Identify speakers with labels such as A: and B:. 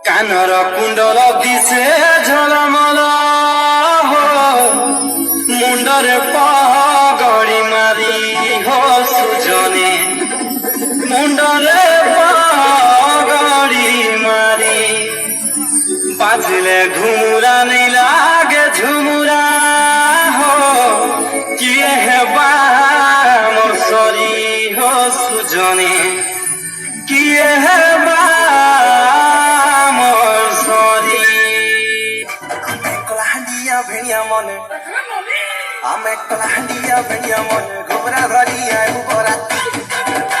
A: কানর কুণ্ডল দিছে ঝলমল মুন্ডরে পগড়ি মারি হো সুজনে মুন্ডরে পগড়ি মারি বাজলে ঘুমুরা নেই লাগে ঝুমুরা হো কিয়ে হেবা মোর সরি হো সুজনে কিয়ে হেবা भेड़िया मने आमे कलाहंडिया भेड़िया मने घुमरा धरिया उबराती